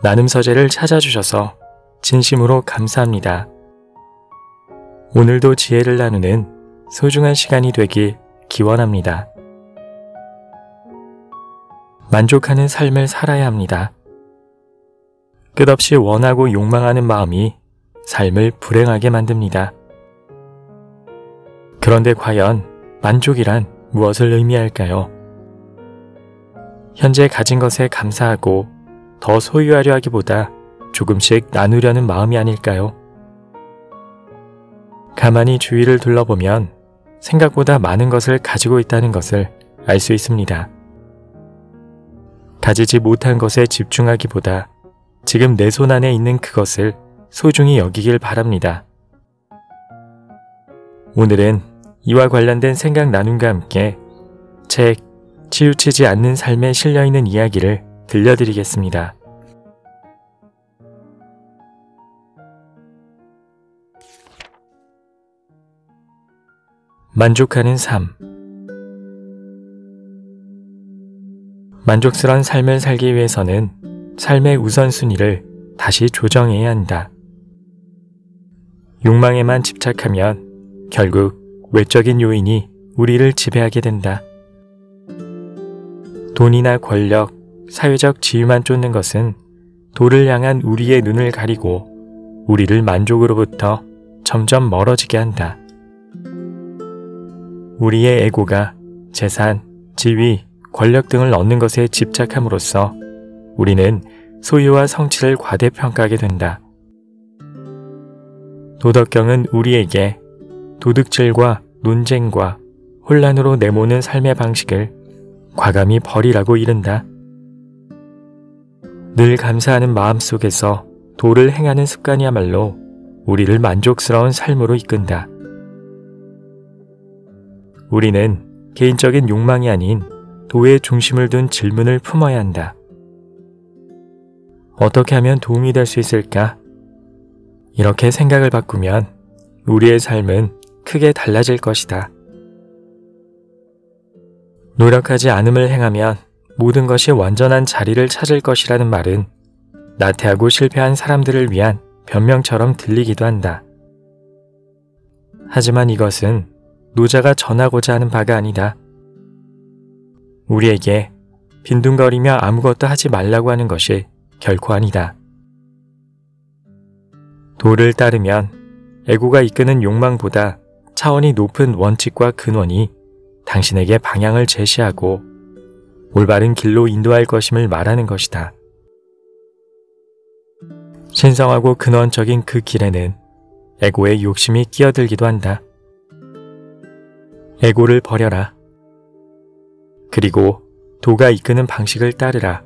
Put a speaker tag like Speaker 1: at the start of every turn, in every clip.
Speaker 1: 나눔 서재를 찾아주셔서 진심으로 감사합니다. 오늘도 지혜를 나누는 소중한 시간이 되길 기원합니다. 만족하는 삶을 살아야 합니다. 끝없이 원하고 욕망하는 마음이 삶을 불행하게 만듭니다. 그런데 과연 만족이란 무엇을 의미할까요? 현재 가진 것에 감사하고 더 소유하려 하기보다 조금씩 나누려는 마음이 아닐까요? 가만히 주위를 둘러보면 생각보다 많은 것을 가지고 있다는 것을 알 수 있습니다. 가지지 못한 것에 집중하기보다 지금 내 손 안에 있는 그것을 소중히 여기길 바랍니다. 오늘은 이와 관련된 생각 나눔과 함께 책 치우치지 않는 삶에 실려있는 이야기를 들려드리겠습니다. 만족하는 삶. 만족스러운 삶을 살기 위해서는 삶의 우선순위를 다시 조정해야 한다. 욕망에만 집착하면 결국 외적인 요인이 우리를 지배하게 된다. 돈이나 권력, 사회적 지위만 쫓는 것은 도를 향한 우리의 눈을 가리고 우리를 만족으로부터 점점 멀어지게 한다. 우리의 에고가 재산, 지위, 권력 등을 얻는 것에 집착함으로써 우리는 소유와 성취를 과대평가하게 된다. 도덕경은 우리에게 도둑질과 논쟁과 혼란으로 내모는 삶의 방식을 과감히 버리라고 이른다. 늘 감사하는 마음 속에서 도를 행하는 습관이야말로 우리를 만족스러운 삶으로 이끈다. 우리는 개인적인 욕망이 아닌 도의 중심을 둔 질문을 품어야 한다. 어떻게 하면 도움이 될 수 있을까? 이렇게 생각을 바꾸면 우리의 삶은 크게 달라질 것이다. 노력하지 않음을 행하면 모든 것이 완전한 자리를 찾을 것이라는 말은 나태하고 실패한 사람들을 위한 변명처럼 들리기도 한다. 하지만 이것은 노자가 전하고자 하는 바가 아니다. 우리에게 빈둥거리며 아무것도 하지 말라고 하는 것이 결코 아니다. 도를 따르면 에고가 이끄는 욕망보다 차원이 높은 원칙과 근원이 당신에게 방향을 제시하고 올바른 길로 인도할 것임을 말하는 것이다. 신성하고 근원적인 그 길에는 에고의 욕심이 끼어들기도 한다. 에고를 버려라. 그리고 도가 이끄는 방식을 따르라.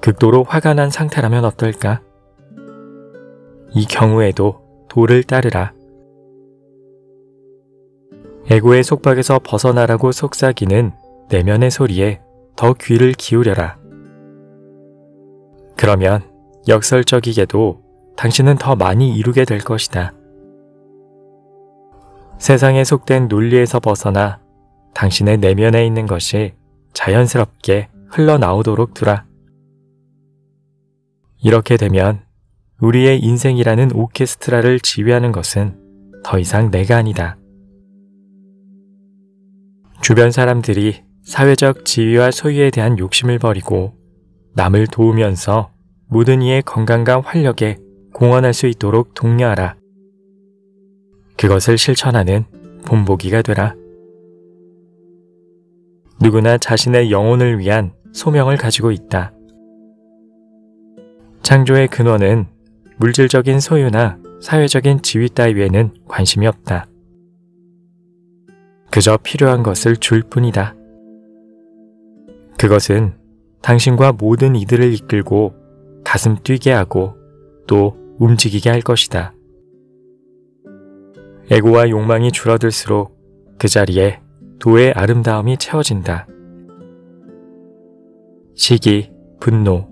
Speaker 1: 극도로 화가 난 상태라면 어떨까? 이 경우에도 도를 따르라. 에고의 속박에서 벗어나라고 속삭이는 내면의 소리에 더 귀를 기울여라. 그러면 역설적이게도 당신은 더 많이 이루게 될 것이다. 세상에 속된 논리에서 벗어나 당신의 내면에 있는 것이 자연스럽게 흘러나오도록 두라. 이렇게 되면 우리의 인생이라는 오케스트라를 지휘하는 것은 더 이상 내가 아니다. 주변 사람들이 사회적 지위와 소유에 대한 욕심을 버리고 남을 도우면서 모든 이의 건강과 활력에 공헌할 수 있도록 독려하라. 그것을 실천하는 본보기가 되라. 누구나 자신의 영혼을 위한 소명을 가지고 있다. 창조의 근원은 물질적인 소유나 사회적인 지위 따위에는 관심이 없다. 그저 필요한 것을 줄 뿐이다. 그것은 당신과 모든 이들을 이끌고 가슴 뛰게 하고 또 움직이게 할 것이다. 에고와 욕망이 줄어들수록 그 자리에 도의 아름다움이 채워진다. 시기, 분노,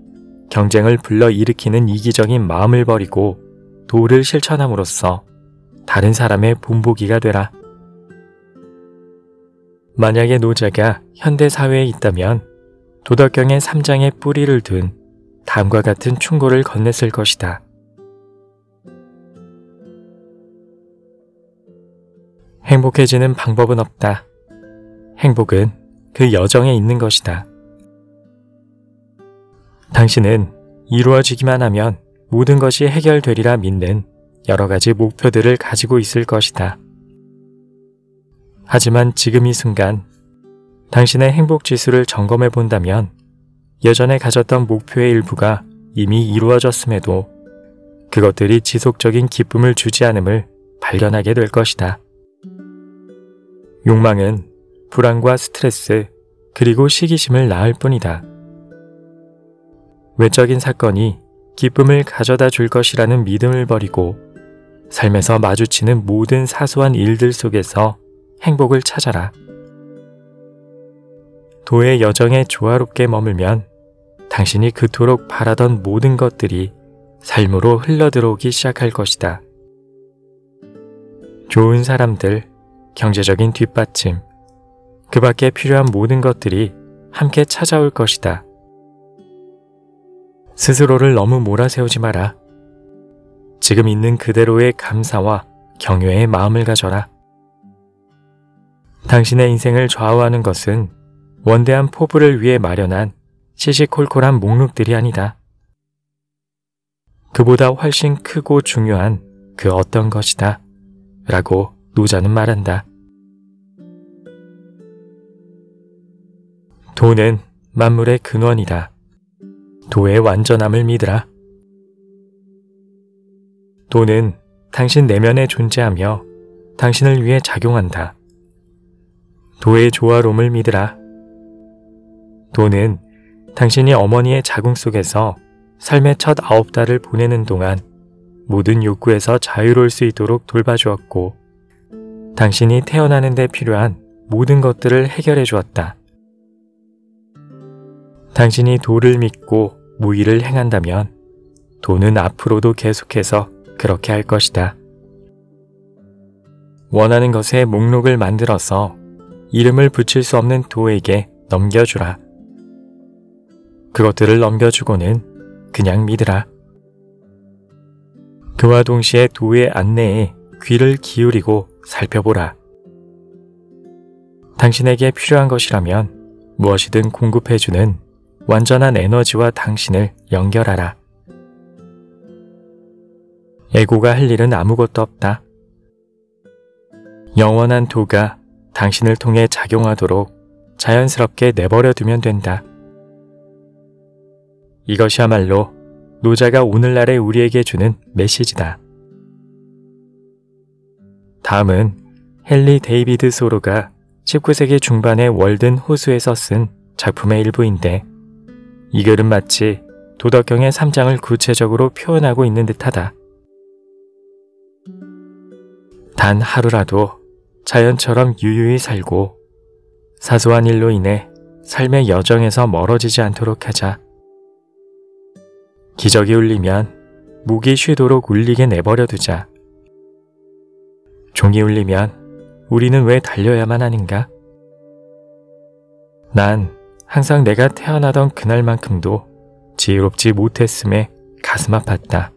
Speaker 1: 경쟁을 불러일으키는 이기적인 마음을 버리고 도를 실천함으로써 다른 사람의 본보기가 되라. 만약에 노자가 현대사회에 있다면 도덕경의 3장에 뿌리를 둔 다음과 같은 충고를 건넸을 것이다. 행복해지는 방법은 없다. 행복은 그 여정에 있는 것이다. 당신은 이루어지기만 하면 모든 것이 해결되리라 믿는 여러 가지 목표들을 가지고 있을 것이다. 하지만 지금 이 순간 당신의 행복 지수를 점검해 본다면 예전에 가졌던 목표의 일부가 이미 이루어졌음에도 그것들이 지속적인 기쁨을 주지 않음을 발견하게 될 것이다. 욕망은 불안과 스트레스 그리고 시기심을 낳을 뿐이다. 외적인 사건이 기쁨을 가져다 줄 것이라는 믿음을 버리고 삶에서 마주치는 모든 사소한 일들 속에서 행복을 찾아라. 도의 여정에 조화롭게 머물면 당신이 그토록 바라던 모든 것들이 삶으로 흘러들어오기 시작할 것이다. 좋은 사람들, 경제적인 뒷받침, 그 밖에 필요한 모든 것들이 함께 찾아올 것이다. 스스로를 너무 몰아세우지 마라. 지금 있는 그대로의 감사와 경외의 마음을 가져라. 당신의 인생을 좌우하는 것은 원대한 포부를 위해 마련한 시시콜콜한 목록들이 아니다. 그보다 훨씬 크고 중요한 그 어떤 것이다. 라고 노자는 말한다. 도는 만물의 근원이다. 도의 완전함을 믿으라. 도는 당신 내면에 존재하며 당신을 위해 작용한다. 도의 조화로움을 믿으라. 도는 당신이 어머니의 자궁 속에서 삶의 첫 9달을 보내는 동안 모든 욕구에서 자유로울 수 있도록 돌봐주었고 당신이 태어나는 데 필요한 모든 것들을 해결해 주었다. 당신이 도를 믿고 무의를 행한다면 도는 앞으로도 계속해서 그렇게 할 것이다. 원하는 것의 목록을 만들어서 이름을 붙일 수 없는 도에게 넘겨주라. 그것들을 넘겨주고는 그냥 믿으라. 그와 동시에 도의 안내에 귀를 기울이고 살펴보라. 당신에게 필요한 것이라면 무엇이든 공급해주는 완전한 에너지와 당신을 연결하라. 에고가 할 일은 아무것도 없다. 영원한 도가 당신을 통해 작용하도록 자연스럽게 내버려 두면 된다. 이것이야말로 노자가 오늘날의 우리에게 주는 메시지다. 다음은 헨리 데이비드 소로가 19세기 중반의 월든 호수에서 쓴 작품의 일부인데 이 글은 마치 도덕경의 3장을 구체적으로 표현하고 있는 듯하다. 단 하루라도 자연처럼 유유히 살고 사소한 일로 인해 삶의 여정에서 멀어지지 않도록 하자. 기적이 울리면 목이 쉬도록 울리게 내버려 두자. 종이 울리면 우리는 왜 달려야만 하는가? 난 항상 내가 태어나던 그날만큼도 지혜롭지 못했음에 가슴 아팠다.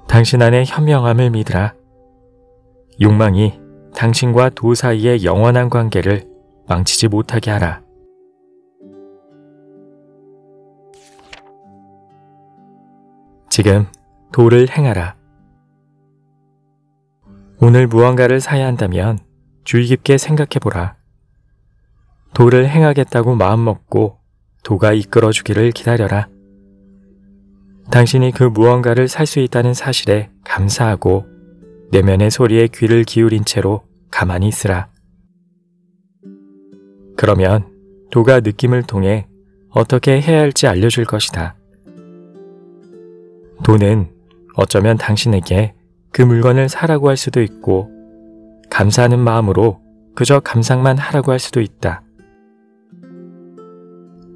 Speaker 1: 당신 안의 현명함을 믿으라. 욕망이 당신과 도 사이의 영원한 관계를 망치지 못하게 하라. 지금 도를 행하라. 오늘 무언가를 사야 한다면 주의 깊게 생각해보라. 도를 행하겠다고 마음먹고 도가 이끌어주기를 기다려라. 당신이 그 무언가를 살 수 있다는 사실에 감사하고 내면의 소리에 귀를 기울인 채로 가만히 있으라. 그러면 도가 느낌을 통해 어떻게 해야 할지 알려줄 것이다. 도는 어쩌면 당신에게 그 물건을 사라고 할 수도 있고 감사하는 마음으로 그저 감상만 하라고 할 수도 있다.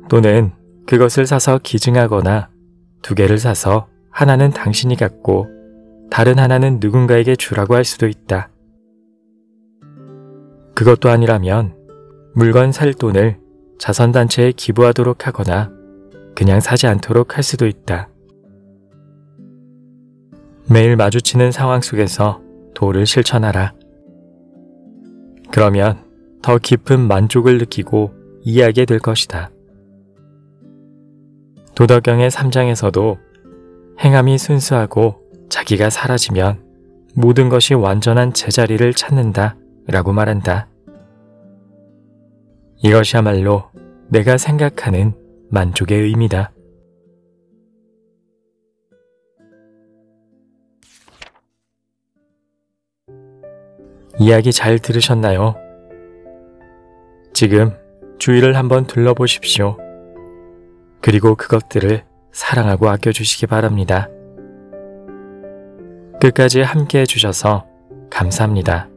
Speaker 1: 또는 그것을 사서 기증하거나 2개를 사서 하나는 당신이 갖고 다른 하나는 누군가에게 주라고 할 수도 있다. 그것도 아니라면 물건 살 돈을 자선단체에 기부하도록 하거나 그냥 사지 않도록 할 수도 있다. 매일 마주치는 상황 속에서 도를 실천하라. 그러면 더 깊은 만족을 느끼고 이해하게 될 것이다. 도덕경의 3장에서도 행함이 순수하고 자기가 사라지면 모든 것이 완전한 제자리를 찾는다 라고 말한다. 이것이야말로 내가 생각하는 만족의 의미다. 이야기 잘 들으셨나요? 지금 주위를 한번 둘러보십시오. 그리고 그것들을 사랑하고 아껴주시기 바랍니다. 끝까지 함께 해주셔서 감사합니다.